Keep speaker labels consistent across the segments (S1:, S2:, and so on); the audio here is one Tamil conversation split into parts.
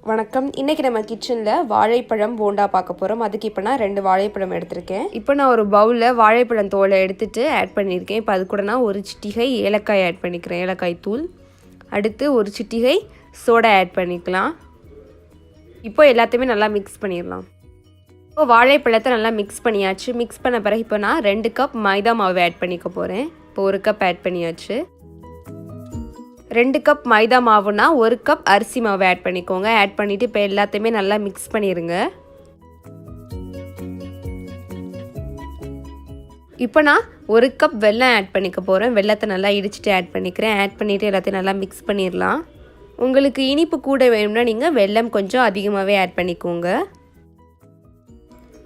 S1: வணக்கம். இன்றைக்கி நம்ம கிச்சனில் வாழைப்பழம் போண்டா பார்க்க போகிறோம். அதுக்கு இப்போ நான் 2 வாழைப்பழம் எடுத்திருக்கேன். இப்போ நான் ஒரு பவுலில் வாழைப்பழம் தோலை எடுத்துகிட்டு ஆட் பண்ணியிருக்கேன். இப்போ அது கூட நான் ஒரு சிட்டிகை ஏலக்காய் ஆட் பண்ணிக்கிறேன், ஏலக்காய் தூள். அடுத்து ஒரு சிட்டிகை சோடா ஆட் பண்ணிக்கலாம். இப்போ எல்லாத்தையுமே நல்லா மிக்ஸ் பண்ணிடலாம். இப்போ வாழைப்பழத்தை நல்லா மிக்ஸ் பண்ணியாச்சு. மிக்ஸ் பண்ண பிறகு இப்போ நான் 2 கப் மைதா மாவு ஆட் பண்ணிக்க போகிறேன். இப்போ 1 கப் ஆட் பண்ணியாச்சு. 2 கப் மைதா மாவுனா 1 கப் அரிசி மாவு ஆட் பண்ணிக்கோங்க. ஆட் பண்ணிவிட்டு இப்போ எல்லாத்தையுமே நல்லா மிக்ஸ் பண்ணிடுங்க. இப்போ நான் 1 கப் வெல்லம் ஆட் பண்ணிக்க போகிறேன். வெல்லத்தை நல்லா இடிச்சிட்டு ஆட் பண்ணிக்கிறேன். ஆட் பண்ணிவிட்டு எல்லாத்தையும் நல்லா மிக்ஸ் பண்ணிடலாம். உங்களுக்கு இனிப்பு கூட வேணும்னா நீங்கள் வெல்லம் கொஞ்சம் அதிகமாகவே ஆட் பண்ணிக்கோங்க.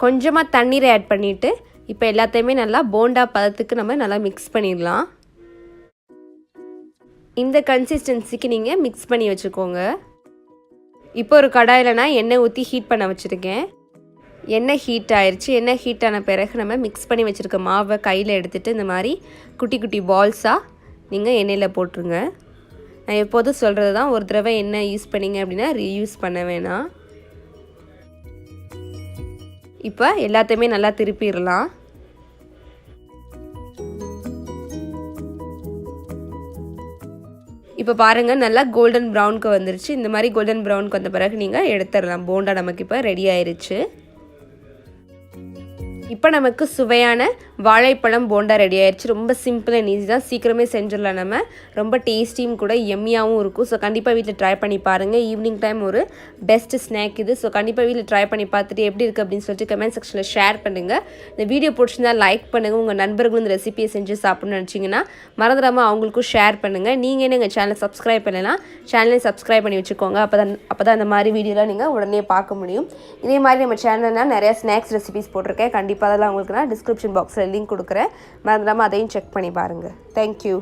S1: கொஞ்சமாக தண்ணீரை ஆட் பண்ணிவிட்டு இப்போ எல்லாத்தையுமே நல்லா போண்டா பதத்துக்கு நம்ம நல்லா மிக்ஸ் பண்ணிடலாம். இந்த கன்சிஸ்டன்சிக்கு நீங்கள் மிக்ஸ் பண்ணி வச்சுக்கோங்க. இப்போ ஒரு கடாயில் நான் எண்ணெய் ஊற்றி ஹீட் பண்ண வச்சுருக்கேன். எண்ணெய் ஹீட் ஆயிடுச்சு. எண்ணெய் ஹீட் ஆன பிறகு நம்ம மிக்ஸ் பண்ணி வச்சுருக்க மாவை கையில் எடுத்துகிட்டு இந்த மாதிரி குட்டி குட்டி பால்ஸாக நீங்கள் எண்ணெயில் போட்டுருங்க. நான் எப்போதும் சொல்கிறது தான், ஒரு தடவை எண்ணெய் யூஸ் பண்ணிங்க அப்படின்னா ரீயூஸ் பண்ண வேணாம். இப்போ எல்லாத்தையுமே நல்லா திருப்பிடலாம். இப்போ பாருங்கள், நல்லா கோல்டன் ப்ரௌனுக்கு வந்துருச்சு. இந்த மாதிரி கோல்டன் ப்ரௌனுக்கு வந்த பிறகு நீங்கள் எடுத்துடலாம். போண்டா நமக்கு இப்போ ரெடி ஆயிடுச்சு. இப்போ நமக்கு சுவையான வாழைப்பழம் போண்டா ரெடி ஆயிடுச்சு. ரொம்ப சிம்பிள் அண்ட் ஈஸி தான், சீக்கிரமே செஞ்சிடலாம். நம்ம ரொம்ப டேஸ்டியும் கூட எம்மியாகவும் இருக்கும். ஸோ கண்டிப்பாக வீட்டில் ட்ரை பண்ணி பாருங்கள். ஈவினிங் டைம் ஒரு பெஸ்ட் ஸ்நாக் இது. ஸோ கண்டிப்பாக வீட்டில் ட்ரை பண்ணி பார்த்துட்டு எப்படி இருக்குது அப்படின்னு சொல்லிட்டு கமெண்ட் செக்ஷனில் ஷேர் பண்ணுங்கள். இந்த வீடியோ பிடிச்சிருந்தா லைக் பண்ணுங்கள். உங்கள் நண்பர்களும் இந்த ரெசிபியை செஞ்சு சாப்பிட்ணுன்னு நினச்சிங்கன்னா மறந்துடாமல் அவங்களுக்கும் ஷேர் பண்ணுங்கள். நீங்கள் என்ன எங்கள் சேனலை சப்ஸ்கிரைப் பண்ணலாம், சேனலை சப்ஸ்கிரைப் பண்ணி வச்சுக்கோங்க. அப்போ தான் அந்த மாதிரி வீடியோலாம் நீங்கள் உடனே பார்க்க முடியும். இதே மாதிரி நம்ம சேனலில் நிறையா ஸ்நாக்ஸ் ரெசிபிஸ் போட்டிருக்கேன். கண்டிப்பாக அதெல்லாம் உங்களுக்கு நான் டிஸ்கிரிப்ஷன் பாக்ஸில் லிங்க் கொடுக்குறேன். மறந்துடாமல் அதையும் செக் பண்ணி பாருங்கள். தேங்க்யூ.